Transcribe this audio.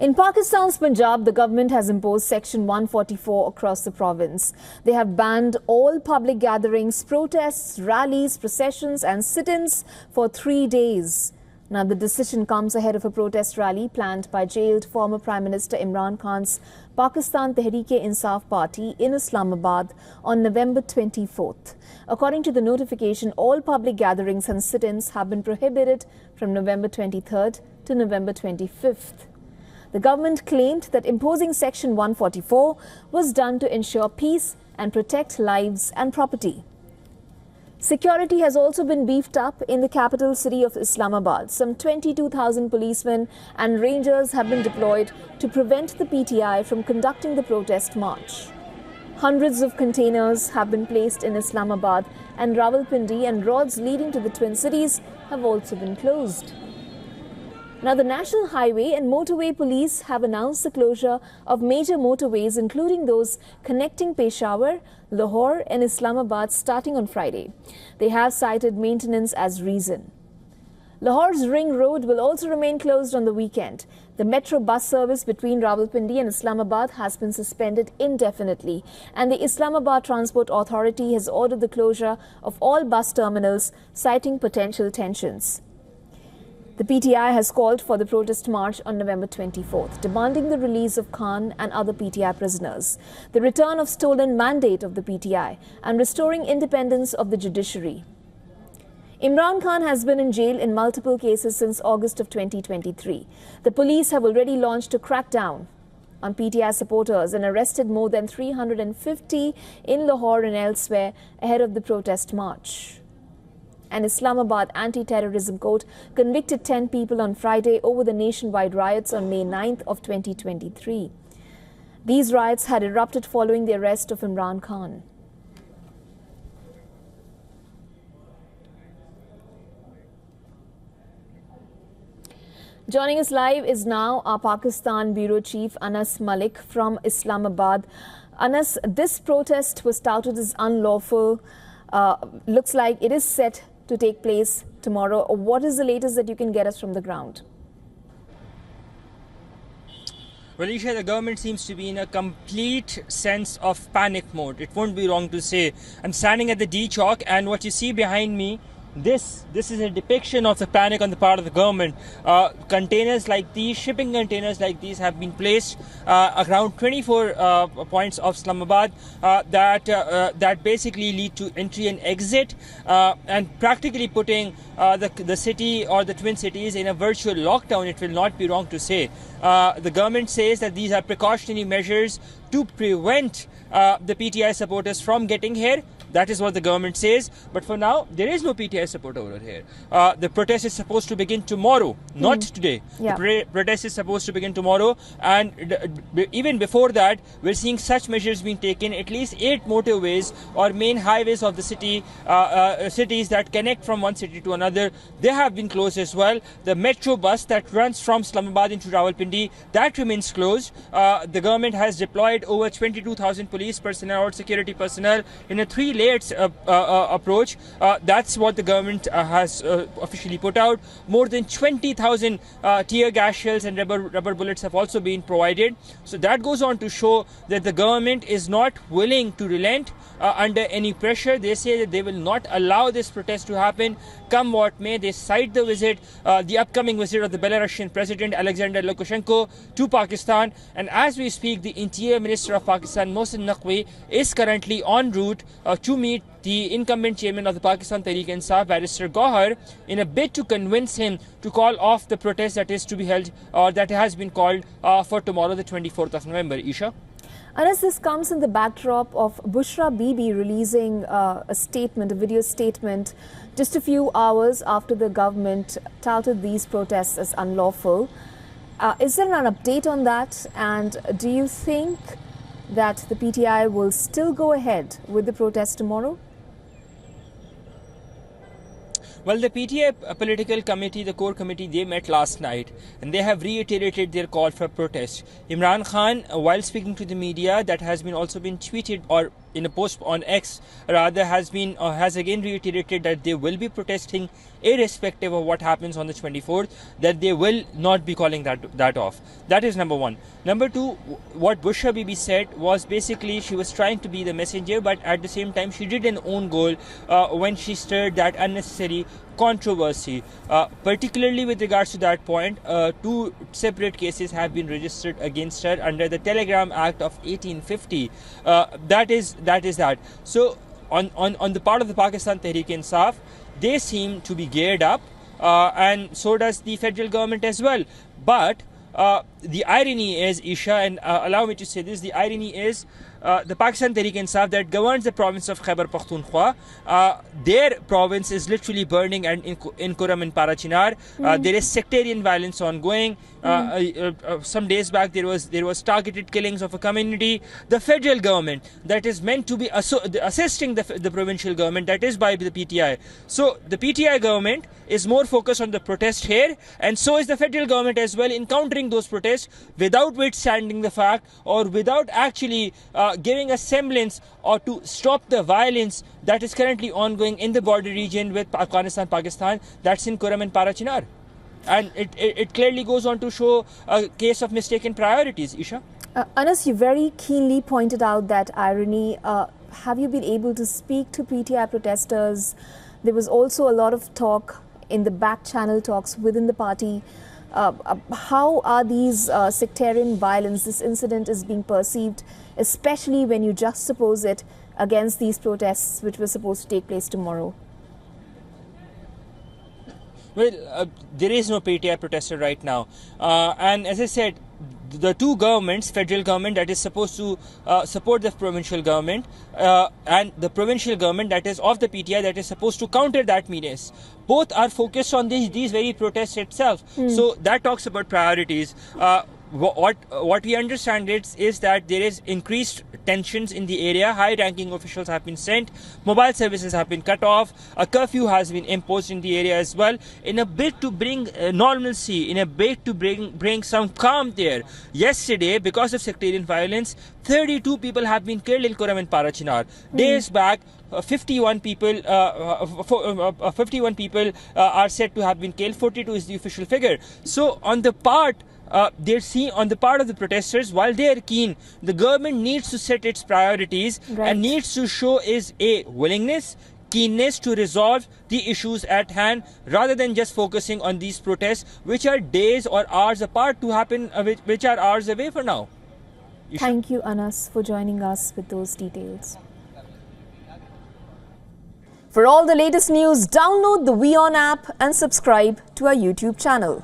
In Pakistan's Punjab, the government has imposed Section 144 across the province. They have banned all public gatherings, protests, rallies, processions and sit-ins for 3 days. Now, the decision comes ahead of a protest rally planned by jailed former Prime Minister Imran Khan's Pakistan Tehreek-e-Insaf party in Islamabad on November 24th. According to the notification, all public gatherings and sit-ins have been prohibited from November 23rd to November 25th. The government claimed that imposing Section 144 was done to ensure peace and protect lives and property. Security has also been beefed up in the capital city of Islamabad. Some 22,000 policemen and rangers have been deployed to prevent the PTI from conducting the protest march. Hundreds of containers have been placed in Islamabad and Rawalpindi, and roads leading to the twin cities have also been closed. Now, the National Highway and Motorway Police have announced the closure of major motorways, including those connecting Peshawar, Lahore and Islamabad starting on Friday. They have cited maintenance as reason. Lahore's Ring Road will also remain closed on the weekend. The metro bus service between Rawalpindi and Islamabad has been suspended indefinitely, and the Islamabad Transport Authority has ordered the closure of all bus terminals, citing potential tensions. The PTI has called for the protest march on November 24th, demanding the release of Khan and other PTI prisoners, the return of stolen mandate of the PTI, and restoring independence of the judiciary. Imran Khan has been in jail in multiple cases since August of 2023. The police have already launched a crackdown on PTI supporters and arrested more than 350 in Lahore and elsewhere ahead of the protest march. An Islamabad anti-terrorism court convicted 10 people on Friday over the nationwide riots on May 9th of 2023. These riots had erupted following the arrest of Imran Khan. Joining us live is now our Pakistan Bureau Chief Anas Malik from Islamabad. Anas, this protest was touted as unlawful. Looks like it is set to take place tomorrow. What is the latest that you can get us from the ground? Well, Isha, the government seems to be in a complete sense of panic mode. It won't be wrong to say. I'm standing at the D Chowk, and what you see behind me, this is a depiction of the panic on the part of the government. Containers like these, shipping containers like these, have been placed around 24 points of Islamabad that basically lead to entry and exit, and practically putting the city or the twin cities in a virtual lockdown. It will not be wrong to say. The government says that these are precautionary measures to prevent the PTI supporters from getting here. That is what the government says. But for now, there is no PTI support over here. The protest is supposed to begin tomorrow, not today. Yeah. The protest is supposed to begin tomorrow. And even before that, we're seeing such measures being taken. At least 8 motorways or main highways of the city, cities that connect from one city to another, they have been closed as well. The metro bus that runs from Islamabad into Rawalpindi, that remains closed. The government has deployed over 22,000 police personnel or security personnel in a 3-layered approach. That's what the government has officially put out. More than 20,000 tear gas shells and rubber bullets have also been provided. So that goes on to show that the government is not willing to relent under any pressure. They say that they will not allow this protest to happen, come what may. They cite the visit, the upcoming visit of the Belarusian President Alexander Lukashenko to Pakistan. And as we speak, the Interior Minister of Pakistan, Mohsin Naqvi, is currently en route to meet the incumbent chairman of the Pakistan Tehreek-e-Insaf, Barrister Gohar, in a bid to convince him to call off the protest that is to be held, or that has been called for tomorrow, the 24th of November. Isha? Anas, this comes in the backdrop of Bushra Bibi releasing a video statement, just a few hours after the government touted these protests as unlawful. Is there an update on that? And do you think that the PTI will still go ahead with the protest tomorrow? Well, the PTI political committee, the core committee, they met last night and they have reiterated their call for protest. Imran Khan, while speaking to the media, that has been also been tweeted or in a post on X, rather has again reiterated that they will be protesting irrespective of what happens on the 24th, that they will not be calling that off. That is number one. Number two, what Bushra Bibi said was basically she was trying to be the messenger, but at the same time she did an own goal when she stirred that unnecessary controversy, particularly with regards to that point. Two separate cases have been registered against her under the Telegram Act of 1850. That is that. So on the part of the Pakistan Tehreek-e-Insaf, they seem to be geared up, and so does the federal government as well. But the irony is, Isha, and allow me to say this, the irony is the Pakistan Tehreek-e-Insaf that governs the province of Khyber Pakhtunkhwa, their province is literally burning, and in Kurram and Parachinar there is sectarian violence ongoing. Some days back there was targeted killings of a community. The federal government that is meant to be assisting the provincial government, that is by the PTI. So the PTI government is more focused on the protest here, and so is the federal government as well in countering those protests without withstanding the fact, or without actually giving a semblance or to stop the violence that is currently ongoing in the border region with Afghanistan, Pakistan, that's in Kurram and Parachinar. And it clearly goes on to show a case of mistaken priorities, Isha. Anas, you very keenly pointed out that irony. Have you been able to speak to PTI protesters? There was also a lot of talk in the back channel talks within the party. How are these sectarian violence, this incident is being perceived, especially when you juxtapose it against these protests which were supposed to take place tomorrow? Well, there is no PTI protester right now. And as I said, the two governments, federal government that is supposed to support the provincial government, and the provincial government that is of the PTI that is supposed to counter that menace, both are focused on these very protests itself. So that talks about priorities. What we understand is that there is increased tensions in the area. High-ranking officials have been sent, mobile services have been cut off, a curfew has been imposed in the area as well, in a bid to bring normalcy, in a bid to bring some calm there. Yesterday, because of sectarian violence, 32 people have been killed in Kurram and Parachinar. Days back, 51 people are said to have been killed. 42 is the official figure. So on the part of the protesters, while they are keen, the government needs to set its priorities, and needs to show is a willingness, keenness to resolve the issues at hand, rather than just focusing on these protests which are days or hours apart to happen, which are hours away for now. Thank you, Anas, for joining us with those details. For all the latest news, download the WION app and subscribe to our YouTube channel.